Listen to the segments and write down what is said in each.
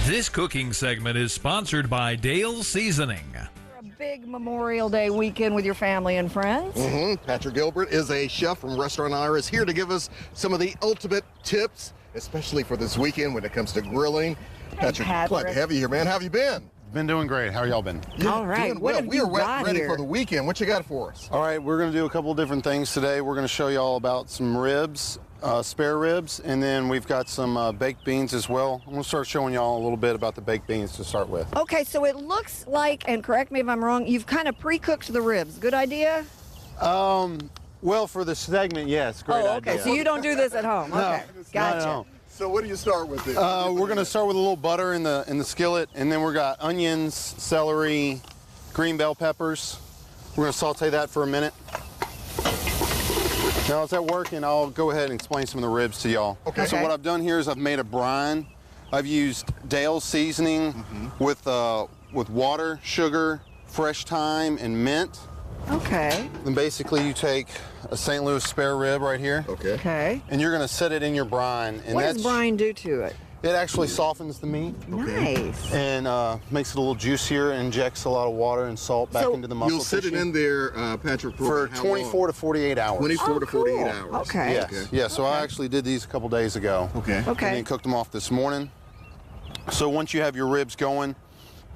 This cooking segment is sponsored by Dale's Seasoning. A big Memorial Day weekend with your family and friends. Patrick Gilbert is a chef from Restaurant Iris here to give us some of the ultimate tips, especially for this weekend when it comes to grilling. Patrick. Glad to have you here, man. How have you been? Been doing great. How y'all been? All right. Doing What well. have We you are got ready here? for the weekend. What you got for us? All right, we're going to do a couple of different things today. We're going to show y'all about some ribs, spare ribs, and then we've got some baked beans as well. I'm going to start showing y'all a little bit about the baked beans to start with. Okay, so it looks like, and correct me if I'm wrong, you've kind of pre-cooked the ribs. Good idea? Well, for the segment, yes, great Oh, okay. idea. So you don't do this at home. Okay. Gotcha. No. So what do you start with? We're going to start with a little butter in the skillet, and then we've got onions, celery, green bell peppers. We're going to saute that for a minute. Now, as that working, I'll go ahead and explain some of the ribs to y'all. Okay. So what I've done here is I've made a brine. I've used Dale's seasoning with water, sugar, fresh thyme, and mint. Okay. Then basically you take a St. Louis spare rib right here. Okay. And you're going to set it in your brine. And What does brine do to it? It actually softens the meat. Nice. And makes it a little juicier, injects a lot of water and salt back into the muscle You'll sit tissue it in there, Patrick, for how 24 long? to 48 hours. 24 to 48 cool. hours. Okay. Yes. Okay. Yeah, so I actually did these a couple days ago. Okay. Okay. And then cooked them off this morning. So once you have your ribs going,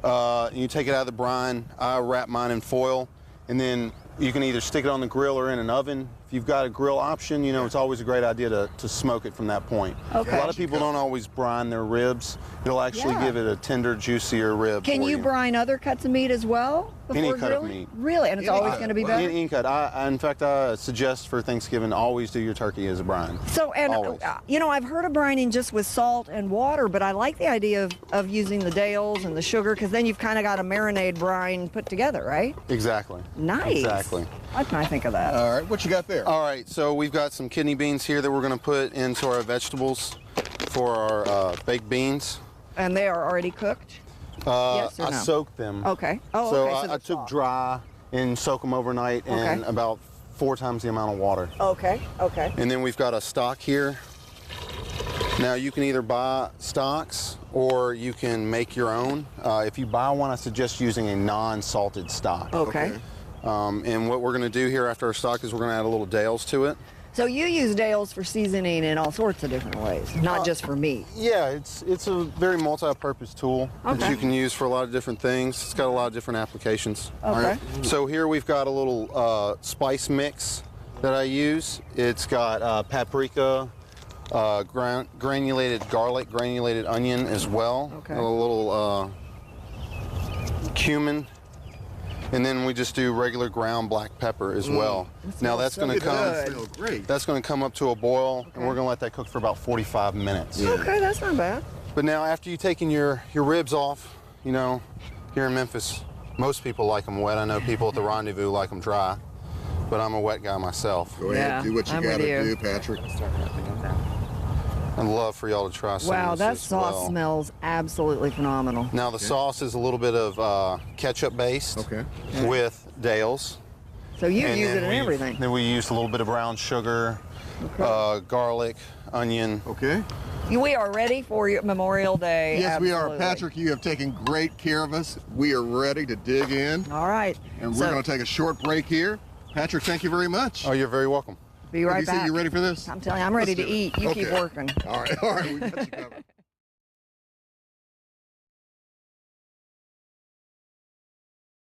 and you take it out of the brine, I wrap mine in foil, and then you can either stick it on the grill or in an oven. If you've got a grill option, you know, it's always a great idea to smoke it from that point. Okay. A lot of people don't always brine their ribs. It'll actually Yeah. give it a tender, juicier rib. Can for you brine other cuts of meat as well before Any cut of grilling? meat. Really? And it's always going to be better? Any cut. In fact, I suggest for Thanksgiving, always do your turkey as a brine. So, and Always. you know, I've heard of brining just with salt and water, but I like the idea of using the Dales and the sugar, because then you've kind of got a marinade brine put together, right? Exactly. Nice. Exactly. What can I think of that? All right, what you got there? All right, so we've got some kidney beans here that we're going to put into our vegetables for our baked beans. And they are already cooked? Yes or I no? soaked them. Okay. Oh, So okay. I they're took soft. dry and soak them overnight in Okay. about 4 times the amount of water. Okay. Okay. And then we've got a stock here. Now you can either buy stocks or you can make your own. If you buy one, I suggest using a non-salted stock. Okay. And what we're going to do here after our stock is we're going to add a little Dale's to it. So you use Dales for seasoning in all sorts of different ways, not just for meat. Yeah, it's a very multi-purpose tool that Okay. you can use for a lot of different things. It's got a lot of different applications. Okay. So here we've got a little spice mix that I use. It's got paprika, granulated garlic, granulated onion as well. Okay. A little cumin. And then we just do regular ground black pepper as well. Now that's going to It does come. smell great. That's going to come up to a boil, and we're going to let that cook for about 45 minutes. Okay, that's not bad. But now after you've taken your ribs off, you know, here in Memphis, most people like them wet. I know people at the Rendezvous like them dry, but I'm a wet guy myself. Go ahead, Yeah, do what you I'm got with to you. do, Patrick. I'd love for y'all to try some Wow, of that this as sauce well. smells absolutely phenomenal. Now the sauce is a little bit of ketchup based Okay. with Dale's. So you And use then it in everything. Then we used a little bit of brown sugar, garlic, onion. Okay. We are ready for your Memorial Day. Yes, we are. absolutely. Patrick, you have taken great care of us. We are ready to dig in, All right. and So, we're going to take a short break here. Patrick, thank you very much. Oh, you're very welcome. be right you back. say you ready for this? I'm telling you, I'm ready to Let's do it. eat. You keep Okay. working. All right, we got you covered.